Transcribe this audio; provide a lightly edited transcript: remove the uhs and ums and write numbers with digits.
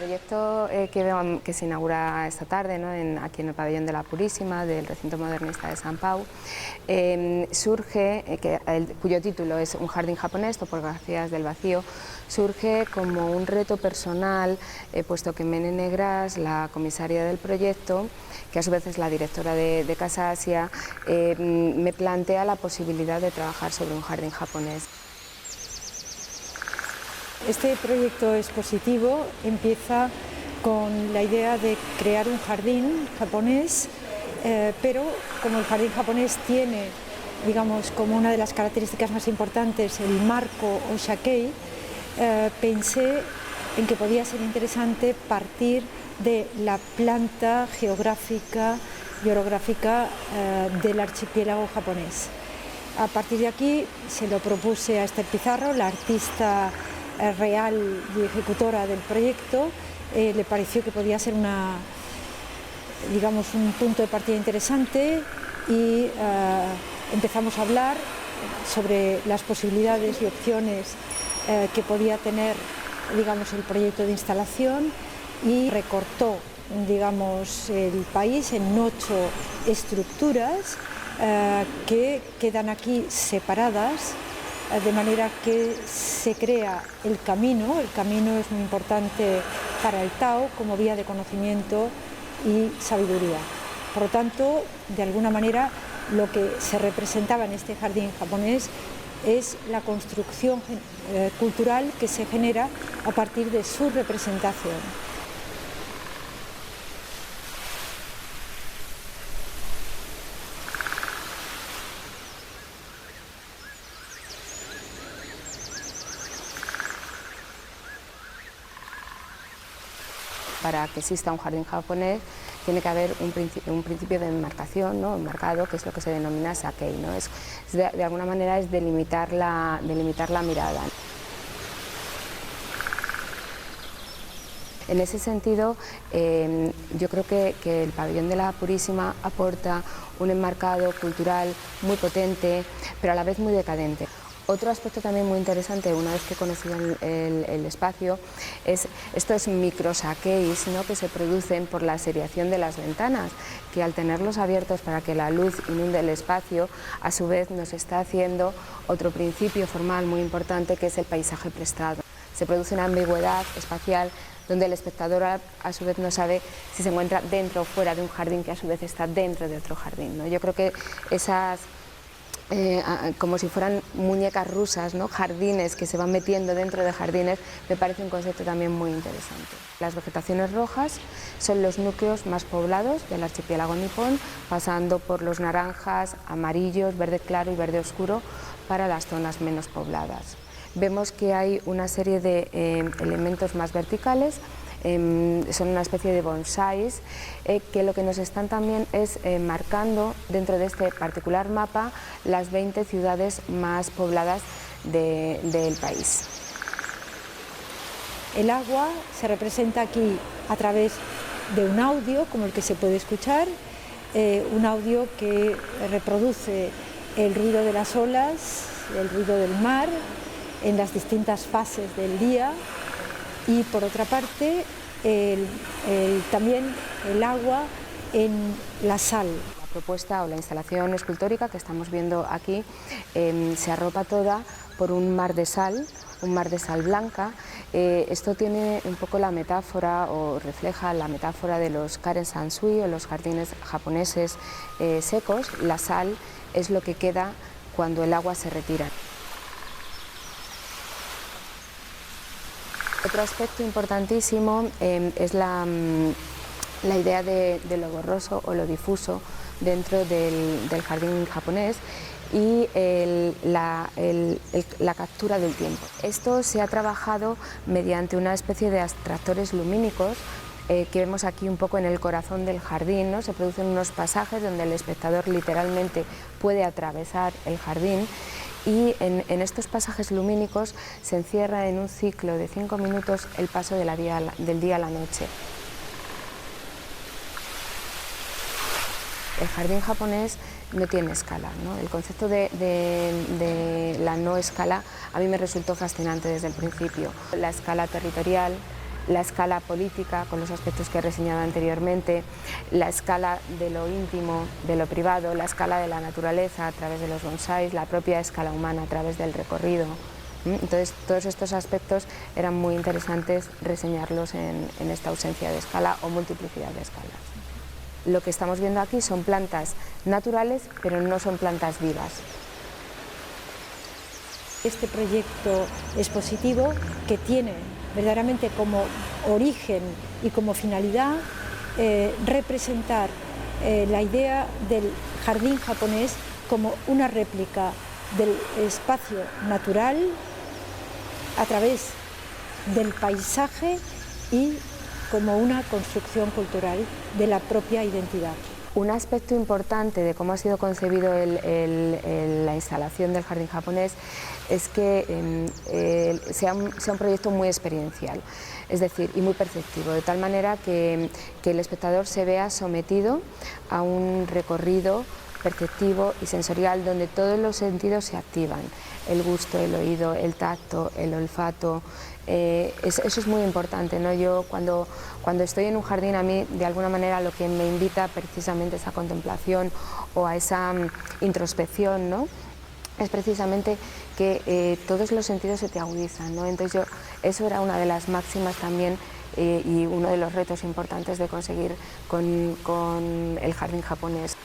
proyecto que se inaugura esta tarde, ¿no? Aquí en el Pabellón de la Purísima, del Recinto Modernista de Sant Pau, surge, cuyo título es Un jardín japonés, topografías del vacío, surge como un reto personal, puesto que Mene Negras, la comisaria del proyecto, que a su vez es la directora de Casa Asia, me plantea la posibilidad de trabajar sobre un jardín japonés. Este proyecto expositivo empieza con la idea de crear un jardín japonés, pero como el jardín japonés tiene, digamos, como una de las características más importantes el marco o shakei, pensé en que podía ser interesante partir de la planta geográfica y orográfica del archipiélago japonés. A partir de aquí se lo propuse a Esther Pizarro, la artista real y ejecutora del proyecto. Le pareció que podía ser digamos, un punto de partida interesante y empezamos a hablar sobre las posibilidades y opciones que podía tener, digamos, el proyecto de instalación, y recortó, digamos, el país en 8 estructuras que quedan aquí separadas, de manera que se crea el camino. El camino es muy importante para el Tao como vía de conocimiento y sabiduría. Por lo tanto, de alguna manera, lo que se representaba en este jardín japonés es la construcción cultural que se genera a partir de su representación. Para que exista un jardín japonés tiene que haber un principio de enmarcación, ¿no? Enmarcado, que es lo que se denomina shakei, ¿no? De alguna manera es delimitar la mirada. En ese sentido, yo creo que el Pabellón de la Purísima aporta un enmarcado cultural muy potente, pero a la vez muy decadente. Otro aspecto también muy interesante, una vez que conocí el espacio, es estos micro-shakeis, ¿no? Que se producen por la seriación de las ventanas, que al tenerlos abiertos para que la luz inunde el espacio, a su vez nos está haciendo otro principio formal muy importante, que es el paisaje prestado. Se produce una ambigüedad espacial donde el espectador a su vez no sabe si se encuentra dentro o fuera de un jardín que a su vez está dentro de otro jardín, ¿no? Yo creo que esas como si fueran muñecas rusas, ¿no? Jardines que se van metiendo dentro de jardines, me parece un concepto también muy interesante. Las vegetaciones rojas son los núcleos más poblados del archipiélago nipón, pasando por los naranjas, amarillos, verde claro y verde oscuro para las zonas menos pobladas. Vemos que hay una serie de elementos más verticales, son una especie de bonsáis, que lo que nos están también es marcando dentro de este particular mapa las 20 ciudades más pobladas del país. El agua se representa aquí a través de un audio como el que se puede escuchar, un audio que reproduce el ruido de las olas, el ruido del mar en las distintas fases del día. Y por otra parte, también el agua en la sal. La propuesta o la instalación escultórica que estamos viendo aquí se arropa toda por un mar de sal blanca. Esto tiene un poco la metáfora o refleja la metáfora de los karen sansui o los jardines japoneses secos. La sal es lo que queda cuando el agua se retira. Otro aspecto importantísimo es la idea de lo borroso o lo difuso dentro del jardín japonés y la captura del tiempo. Esto se ha trabajado mediante una especie de abstractores lumínicos que vemos aquí un poco en el corazón del jardín, ¿no? Se producen unos pasajes donde el espectador literalmente puede atravesar el jardín. Y en estos pasajes lumínicos se encierra en un ciclo de 5 minutos el paso del día a la noche. El jardín japonés no tiene escala, ¿no? El concepto de la no escala a mí me resultó fascinante desde el principio. La escala territorial, la escala política con los aspectos que he reseñado anteriormente, la escala de lo íntimo, de lo privado, la escala de la naturaleza a través de los bonsáis, la propia escala humana a través del recorrido. Entonces, todos estos aspectos eran muy interesantes reseñarlos en esta ausencia de escala o multiplicidad de escalas. Lo que estamos viendo aquí son plantas naturales, pero no son plantas vivas. Este proyecto expositivo, que tiene verdaderamente como origen y como finalidad representar la idea del jardín japonés como una réplica del espacio natural a través del paisaje y como una construcción cultural de la propia identidad. Un aspecto importante de cómo ha sido concebido la instalación del jardín japonés es que sea un proyecto muy experiencial, es decir, y muy perceptivo, de tal manera que el espectador se vea sometido a un recorrido perceptivo y sensorial donde todos los sentidos se activan, el gusto, el oído, el tacto, el olfato. Eso es muy importante, ¿no? Yo cuando estoy en un jardín, a mí de alguna manera lo que me invita precisamente a esa contemplación o a esa introspección, ¿no? Es precisamente que todos los sentidos se te agudizan, ¿no? Entonces eso era una de las máximas también y uno de los retos importantes de conseguir con el jardín japonés.